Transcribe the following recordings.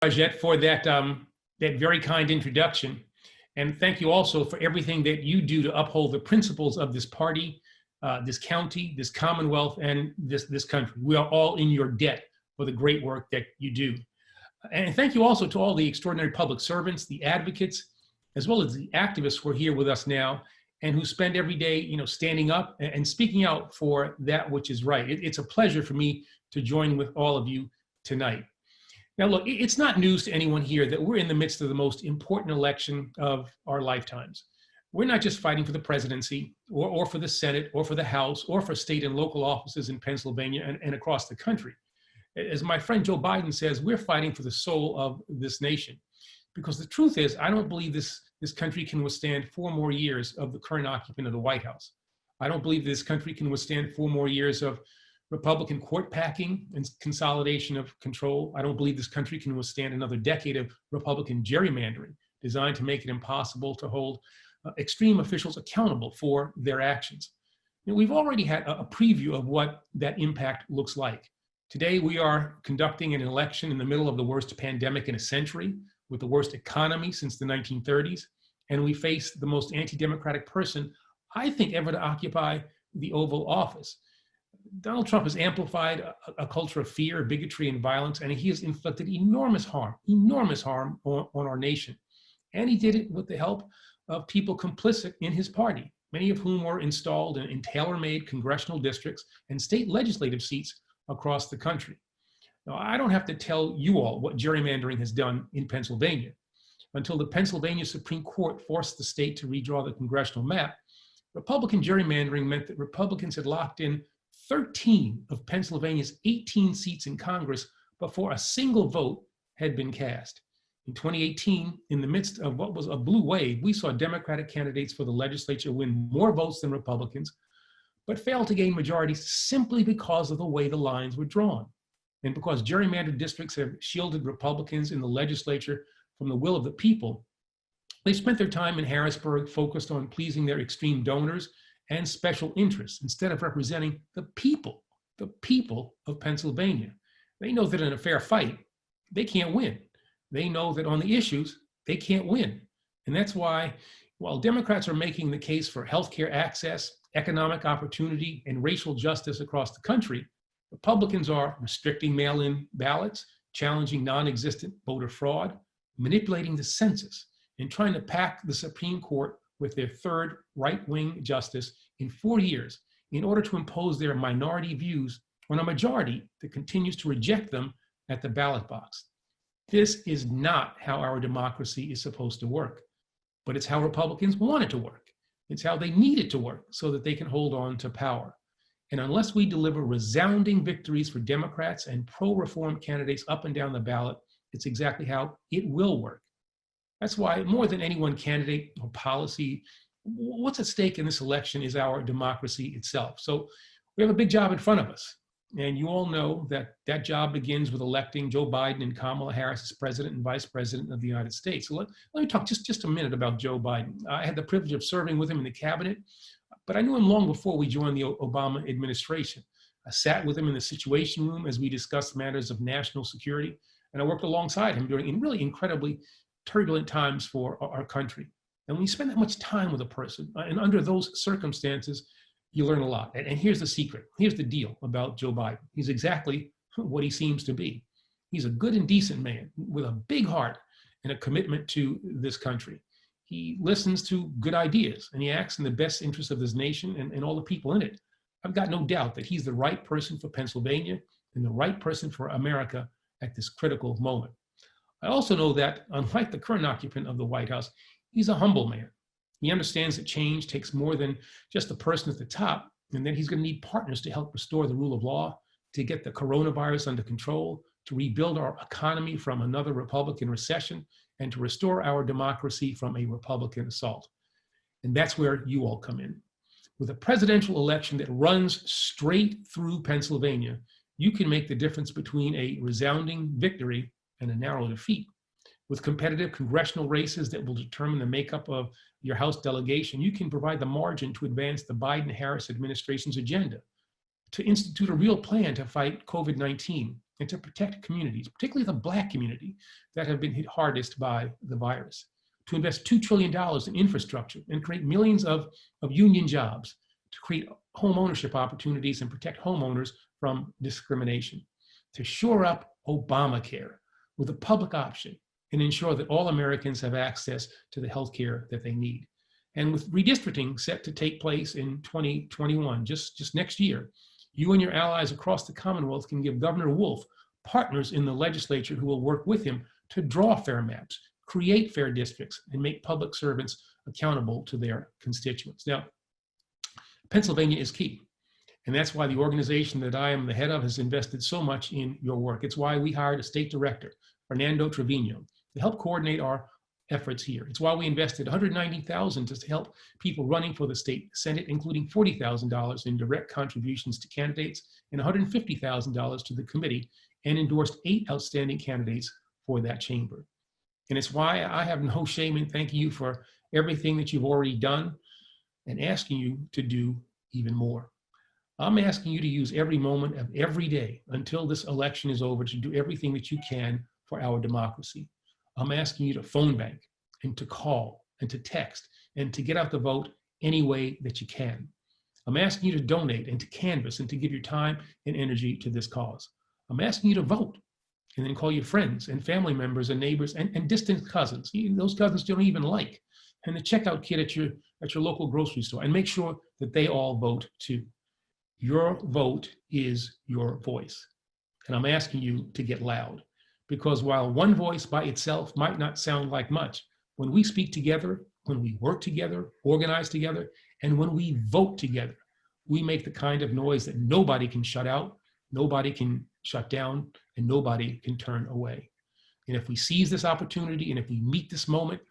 Rajat, for that very kind introduction. And thank you also for everything that you do to uphold the principles of this party, this county, this Commonwealth, and this country. We are all in your debt for the great work that you do. And thank you also to all the extraordinary public servants, the advocates, as well as the activists who are here with us now and who spend every day, standing up and speaking out for that which is right. It's a pleasure for me to join with all of you tonight. Now, look, it's not news to anyone here that we're in the midst of the most important election of our lifetimes. We're not just fighting for the presidency or for the Senate or for the House or for state and local offices in Pennsylvania and across the country. As my friend Joe Biden says, we're fighting for the soul of this nation. Because the truth is, I don't believe this country can withstand 4 more years of the current occupant of the White House. I don't believe this country can withstand 4 more years of Republican court packing and consolidation of control. I don't believe this country can withstand another decade of Republican gerrymandering designed to make it impossible to hold extreme officials accountable for their actions. We've already had a preview of what that impact looks like. Today, we are conducting an election in the middle of the worst pandemic in a century, with the worst economy since the 1930s, and we face the most anti-democratic person, I think, ever to occupy the Oval Office. Donald Trump has amplified a culture of fear, bigotry, and violence, and he has inflicted enormous harm on our nation. And he did it with the help of people complicit in his party, many of whom were installed in tailor-made congressional districts and state legislative seats across the country. Now, I don't have to tell you all what gerrymandering has done in Pennsylvania. Until the Pennsylvania Supreme Court forced the state to redraw the congressional map, Republican gerrymandering meant that Republicans had locked in 13 of Pennsylvania's 18 seats in Congress before a single vote had been cast. In 2018, in the midst of what was a blue wave, we saw Democratic candidates for the legislature win more votes than Republicans, but failed to gain majorities simply because of the way the lines were drawn. And because gerrymandered districts have shielded Republicans in the legislature from the will of the people, they spent their time in Harrisburg focused on pleasing their extreme donors and special interests instead of representing the people of Pennsylvania. They know that in a fair fight, they can't win. They know that on the issues, they can't win. And that's why, while Democrats are making the case for healthcare access, economic opportunity, and racial justice across the country, Republicans are restricting mail-in ballots, challenging non-existent voter fraud, manipulating the census, and trying to pack the Supreme Court with their third right-wing justice in 4 years in order to impose their minority views on a majority that continues to reject them at the ballot box. This is not how our democracy is supposed to work, but it's how Republicans want it to work. It's how they need it to work so that they can hold on to power. And unless we deliver resounding victories for Democrats and pro-reform candidates up and down the ballot, it's exactly how it will work. That's why, more than any one candidate or policy, what's at stake in this election is our democracy itself. So we have a big job in front of us. And you all know that that job begins with electing Joe Biden and Kamala Harris as president and vice president of the United States. So let me talk just a minute about Joe Biden. I had the privilege of serving with him in the cabinet, but I knew him long before we joined the Obama administration. I sat with him in the Situation Room as we discussed matters of national security, and I worked alongside him during really incredibly turbulent times for our country. And when you spend that much time with a person, and under those circumstances, you learn a lot. And here's the secret. Here's the deal about Joe Biden. He's exactly what he seems to be. He's a good and decent man with a big heart and a commitment to this country. He listens to good ideas and he acts in the best interest of this nation and all the people in it. I've got no doubt that he's the right person for Pennsylvania and the right person for America at this critical moment. I also know that, unlike the current occupant of the White House, he's a humble man. He understands that change takes more than just the person at the top, and that he's going to need partners to help restore the rule of law, to get the coronavirus under control, to rebuild our economy from another Republican recession, and to restore our democracy from a Republican assault. And that's where you all come in. With a presidential election that runs straight through Pennsylvania, you can make the difference between a resounding victory and a narrow defeat. With competitive congressional races that will determine the makeup of your House delegation, you can provide the margin to advance the Biden-Harris administration's agenda. to institute a real plan to fight COVID-19 and to protect communities, particularly the Black community that have been hit hardest by the virus, to invest $2 trillion in infrastructure and create millions of union jobs, to create home ownership opportunities and protect homeowners from discrimination, to shore up Obamacare with a public option and ensure that all Americans have access to the health care that they need. And with redistricting set to take place in 2021, just next year, you and your allies across the Commonwealth can give Governor Wolf partners in the legislature who will work with him to draw fair maps, create fair districts, and make public servants accountable to their constituents. Now, Pennsylvania is key. And that's why the organization that I am the head of has invested so much in your work. It's why we hired a state director, Fernando Trevino, to help coordinate our efforts here. It's why we invested $190,000 to help people running for the state Senate, including $40,000 in direct contributions to candidates and $150,000 to the committee, and endorsed 8 outstanding candidates for that chamber. And it's why I have no shame in thanking you for everything that you've already done and asking you to do even more. I'm asking you to use every moment of every day until this election is over to do everything that you can for our democracy. I'm asking you to phone bank and to call and to text and to get out the vote any way that you can. I'm asking you to donate and to canvass and to give your time and energy to this cause. I'm asking you to vote and then call your friends and family members and neighbors and distant cousins, those cousins you don't even like, and the checkout kid at your local grocery store, and make sure that they all vote too. Your vote is your voice. And I'm asking you to get loud, because while one voice by itself might not sound like much, when we speak together, when we work together, organize together, and when we vote together, we make the kind of noise that nobody can shut out, nobody can shut down, and nobody can turn away. And if we seize this opportunity and if we meet this moment,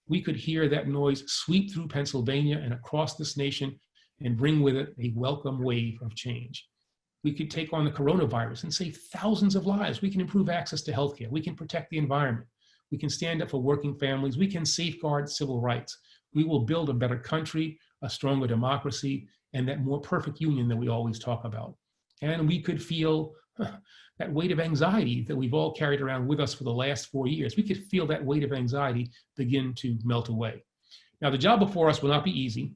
we could hear that noise sweep through Pennsylvania and across this nation and bring with it a welcome wave of change. We could take on the coronavirus and save thousands of lives. We can improve access to healthcare. We can protect the environment. We can stand up for working families. We can safeguard civil rights. We will build a better country, a stronger democracy, and that more perfect union that we always talk about. And we could feel that weight of anxiety that we've all carried around with us for the last 4 years. We could feel that weight of anxiety begin to melt away. Now, the job before us will not be easy,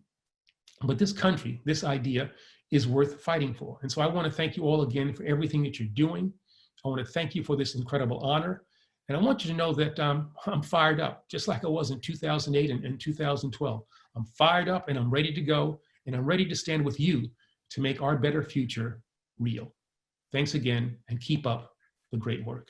but this country, this idea, is worth fighting for. And so I want to thank you all again for everything that you're doing. I want to thank you for this incredible honor. And I want you to know that I'm fired up, just like I was in 2008 and 2012. I'm fired up and I'm ready to go, and I'm ready to stand with you to make our better future real. Thanks again, and keep up the great work.